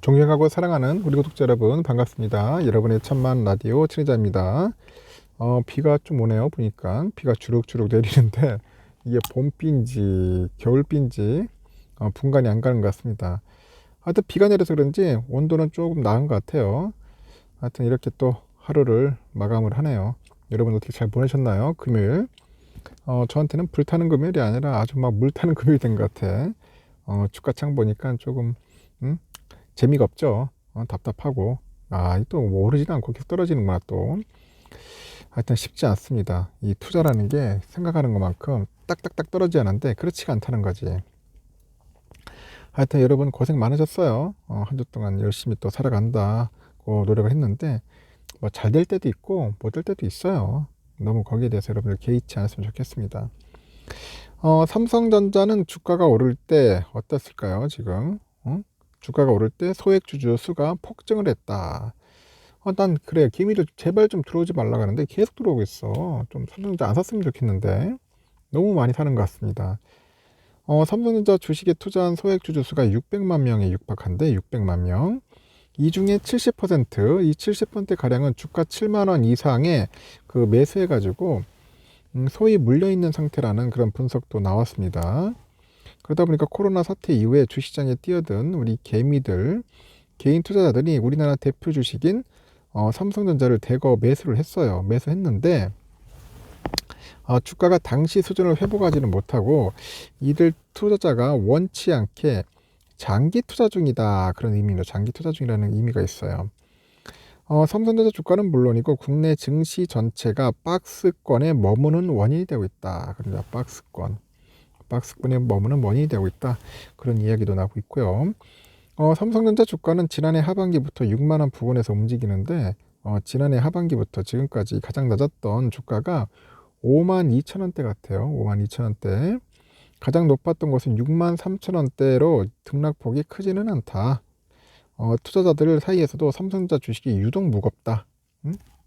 존경하고 사랑하는 우리 구독자 여러분 반갑습니다. 여러분의 천만 라디오 친해자입니다. 비가 좀 오네요. 보니까 비가 주룩주룩 내리는데 이게 봄비인지 겨울비인지 분간이 안 가는 것 같습니다. 하여튼 비가 내려서 그런지 온도는 조금 나은 것 같아요. 하여튼 이렇게 또 하루를 마감을 하네요. 여러분 어떻게 잘 보내셨나요? 금요일 저한테는 불타는 금요일이 아니라 아주 막 물타는 금요일이 된 것 같아. 주가창 보니까 조금 재미가 없죠. 답답하고 또 오르지도 않고 계속 떨어지는구나 또. 하여튼 쉽지 않습니다. 이 투자라는 게 생각하는 것만큼 딱딱딱 떨어지지 않는데 그렇지가 않다는 거지. 하여튼 여러분 고생 많으셨어요. 한 주 동안 열심히 또 살아간다고 노력을 했는데 뭐 잘 될 때도 있고 못 될 때도 있어요. 너무 거기에 대해서 여러분들 개의치 않았으면 좋겠습니다. 삼성전자는 주가가 오를 때 어땠을까요 지금? 주가가 오를 때 소액주주 수가 폭증을 했다. 난 그래 기미를 제발 좀 들어오지 말라 하는데 계속 들어오고 있어. 좀 삼성전자 안 샀으면 좋겠는데 너무 많이 사는 것 같습니다. 삼성전자 주식에 투자한 소액주주 수가 600만 명에 육박한데 600만 명. 이 중에 70%, 이 70%가량은 주가 7만 원 이상에 그 매수해가지고 소위 물려있는 상태라는 그런 분석도 나왔습니다. 그러다 보니까 코로나 사태 이후에 주식시장에 뛰어든 우리 개미들, 개인 투자자들이 우리나라 대표 주식인 삼성전자를 대거 매수를 했어요. 매수했는데 주가가 당시 수준을 회복하지는 못하고 이들 투자자가 원치 않게 장기 투자 중이다. 그런 의미로 장기 투자 중이라는 의미가 있어요. 삼성전자 주가는 물론이고 국내 증시 전체가 박스권에 머무는 원인이 되고 있다. 그러니까 박스권에 머무는 원인이 되고 있다. 그런 이야기도 나오고 있고요. 삼성전자 주가는 지난해 하반기부터 6만 원 부근에서 움직이는데 지난해 하반기부터 지금까지 가장 낮았던 주가가 5만 2천 원대 같아요. 5만 2천 원대. 가장 높았던 것은 6만 3천 원대로 등락폭이 크지는 않다. 투자자들 사이에서도 삼성전자 주식이 유독 무겁다.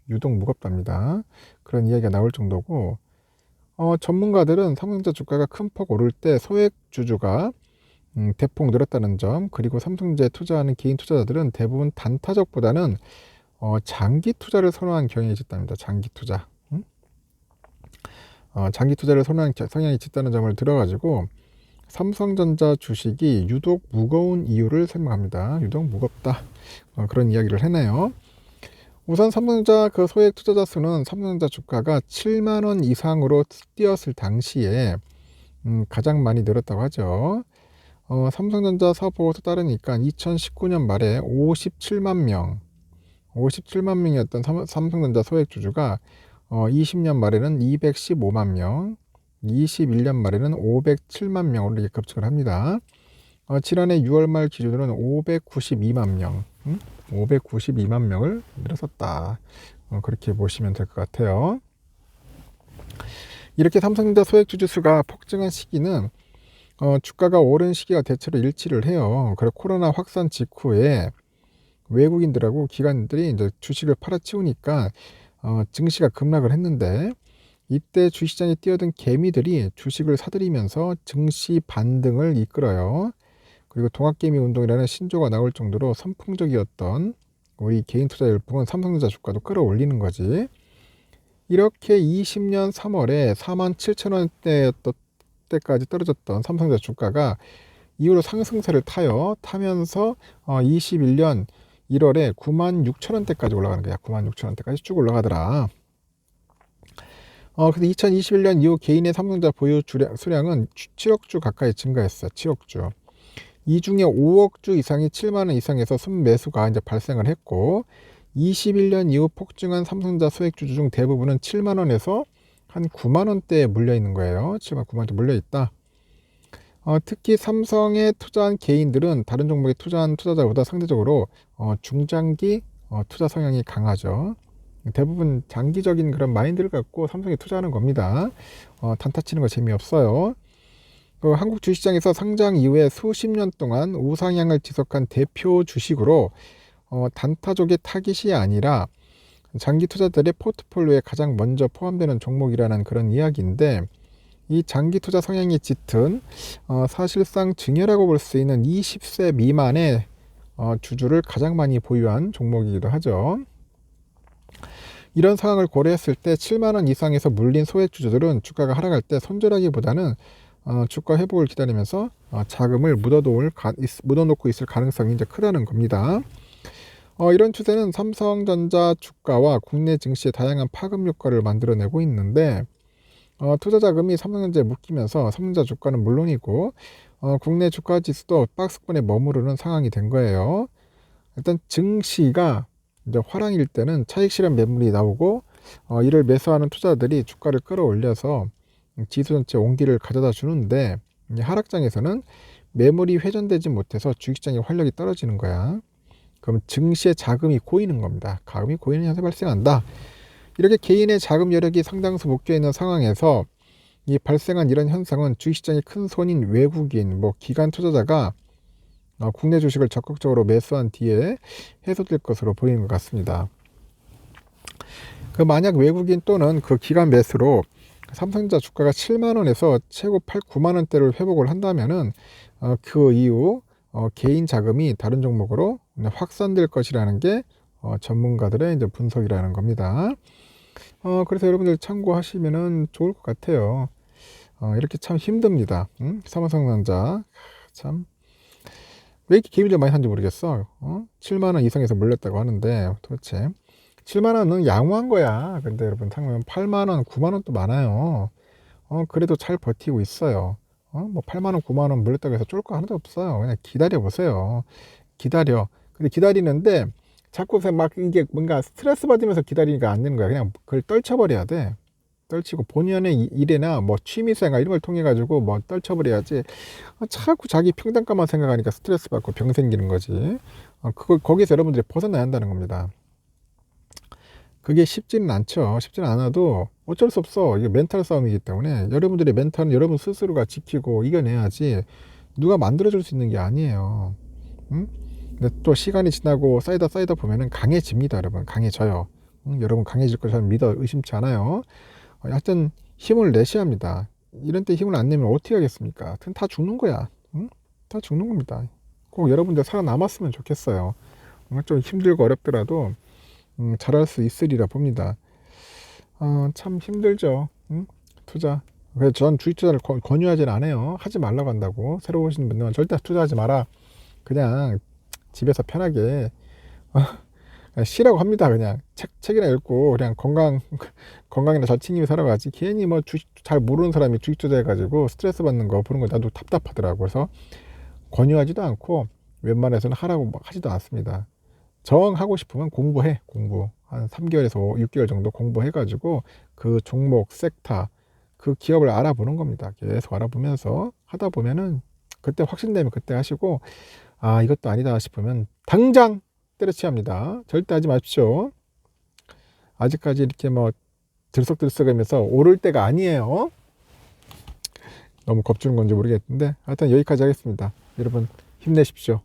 유독 무겁답니다. 그런 이야기가 나올 정도고 전문가들은 삼성전자 주가가 큰 폭 오를 때 소액 주주가 대폭 늘었다는 점, 그리고 삼성전자에 투자하는 개인 투자자들은 대부분 단타적보다는 장기 투자를 선호한 경향이 짙답니다. 장기 투자. 장기 투자를 선호한 성향이 짙다는 점을 들어가지고 삼성전자 주식이 유독 무거운 이유를 설명합니다. 유독 무겁다. 그런 이야기를 해내요. 우선 삼성전자 그 소액 투자자 수는 삼성전자 주가가 7만 원 이상으로 뛰었을 당시에 가장 많이 늘었다고 하죠. 삼성전자 사업보고서 따르니까 2019년 말에 57만 명이었던 삼성전자 소액 주주가 20년 말에는 215만 명, 21년 말에는 507만 명으로 이렇게 급증을 합니다. 지난해 6월 말 기준으로는 592만 명, 592만 명을 늘었었다. 그렇게 보시면 될 것 같아요. 이렇게 삼성전자 소액주주 수가 폭증한 시기는 주가가 오른 시기가 대체로 일치를 해요. 그리고 코로나 확산 직후에 외국인들하고 기관들이 이제 주식을 팔아치우니까 증시가 급락을 했는데 이때 주식시장에 뛰어든 개미들이 주식을 사들이면서 증시 반등을 이끌어요. 그리고 동학개미 운동이라는 신조가 나올 정도로 선풍적이었던 우리 개인 투자 열풍은 삼성전자 주가도 끌어올리는 거지. 이렇게 20년 3월에 4만 7천 원대였던 때까지 떨어졌던 삼성전자 주가가 이후로 상승세를 타면서 21년 1월에 9만 6천 원대까지 올라가는 거야. 9만 6천 원대까지 쭉 올라가더라. 근데 2021년 이후 개인의 삼성전자 보유 수량은 7억 주 가까이 증가했어요. 7억 주. 이 중에 5억 주 이상이 7만 원 이상에서 순매수가 이제 발생을 했고 21년 이후 폭증한 삼성전자 소액주주 중 대부분은 7만 원에서 한 9만 원대에 물려 있는 거예요. 7만 9만 원대 물려 있다. 특히 삼성에 투자한 개인들은 다른 종목에 투자한 투자자보다 상대적으로 중장기 투자 성향이 강하죠. 대부분 장기적인 그런 마인드를 갖고 삼성에 투자하는 겁니다. 단타 치는 거 재미없어요. 한국 주식시장에서 상장 이후에 수십 년 동안 우상향을 지속한 대표 주식으로 단타족의 타깃이 아니라 장기 투자자들의 포트폴리오에 가장 먼저 포함되는 종목이라는 그런 이야기인데 이 장기 투자 성향이 짙은 사실상 증여라고 볼 수 있는 20세 미만의 주주를 가장 많이 보유한 종목이기도 하죠. 이런 상황을 고려했을 때 7만 원 이상에서 물린 소액 주주들은 주가가 하락할 때 손절하기보다는 주가 회복을 기다리면서 자금을 묻어놓고 있을 가능성이 이제 크다는 겁니다. 이런 추세는 삼성전자 주가와 국내 증시의 다양한 파급 효과를 만들어내고 있는데 투자 자금이 삼성전자에 묶이면서 삼성전자 주가는 물론이고 국내 주가 지수도 박스권에 머무르는 상황이 된 거예요. 일단 증시가 이제 화랑일 때는 차익 실현 매물이 나오고 이를 매수하는 투자들이 주가를 끌어올려서 지수 전체 온기를 가져다 주는데 하락장에서는 매물이 회전되지 못해서 주식시장의 활력이 떨어지는 거야. 그럼 증시에 자금이 고이는 겁니다. 자금이 고이는 현상이 발생한다. 이렇게 개인의 자금 여력이 상당수 묶여 있는 상황에서 이 발생한 이런 현상은 주식시장의 큰 손인 외국인, 기관 투자자가 국내 주식을 적극적으로 매수한 뒤에 해소될 것으로 보이는 것 같습니다. 만약 외국인 또는 그 기관 매수로 삼성전자 주가가 7만 원에서 최고 9만 원대를 회복을 한다면은 그 이후 개인 자금이 다른 종목으로 확산될 것이라는 게 전문가들의 이제 분석이라는 겁니다. 그래서 여러분들 참고하시면은 좋을 것 같아요. 이렇게 참 힘듭니다. 삼성전자 참 왜 이렇게 개미를 많이 한지 모르겠어. 7만 원 이상에서 물렸다고 하는데 도대체 7만 원은 양호한 거야. 근데 여러분 상면 8만 원, 9만 원도 많아요. 그래도 잘 버티고 있어요. 8만 원, 9만 원 물렸다고 해서 쫄 거 하나도 없어요. 그냥 기다려 보세요. 기다려. 근데 기다리는데 자꾸 막 이게 뭔가 스트레스 받으면서 기다리니까 안 되는 거야. 그냥 그걸 떨쳐버려야 돼. 떨치고 본연의 일이나 취미생활 이런 걸 통해 가지고 떨쳐버려야지. 자꾸 자기 평단가만 생각하니까 스트레스 받고 병 생기는 거지. 거기서 여러분들이 벗어나야 한다는 겁니다. 그게 쉽지는 않죠. 쉽지는 않아도 어쩔 수 없어. 이게 멘탈 싸움이기 때문에 여러분들의 멘탈은 여러분 스스로가 지키고 이겨내야지 누가 만들어줄 수 있는 게 아니에요. 근데 또 시간이 지나고 쌓이다 보면은 강해집니다. 여러분 강해져요. 여러분 강해질 거 저는 믿어 의심치 않아요. 하여튼 힘을 내셔야 합니다. 이런 때 힘을 안 내면 어떻게 하겠습니까? 다 죽는 거야. 다 죽는 겁니다. 꼭 여러분들 살아남았으면 좋겠어요. 좀 힘들고 어렵더라도 잘할 수 있으리라 봅니다. 참 힘들죠. 투자. 그래서 전 주식 투자를 권유하지는 않아요. 하지 말라고 한다고. 새로 오시는 분들은 절대 투자하지 마라. 그냥 집에서 편하게 쉬라고 합니다. 그냥 책이나 읽고 그냥 건강이나 잘 챙기며 살아가지. 괜히 주식 잘 모르는 사람이 주식 투자해가지고 스트레스 받는 거 보는 거 나도 답답하더라고. 그래서 권유하지도 않고 웬만해서는 하라고 하지도 않습니다. 하고 싶으면 공부해. 한 3개월에서 6개월 정도 공부해가지고 그 종목, 섹터, 그 기업을 알아보는 겁니다. 계속 알아보면서 하다 보면은 그때 확신되면 그때 하시고 이것도 아니다 싶으면 당장 때려치야 합니다. 절대 하지 마십시오. 아직까지 이렇게 들썩들썩하면서 오를 때가 아니에요. 너무 겁주는 건지 모르겠는데 하여튼 여기까지 하겠습니다. 여러분 힘내십시오.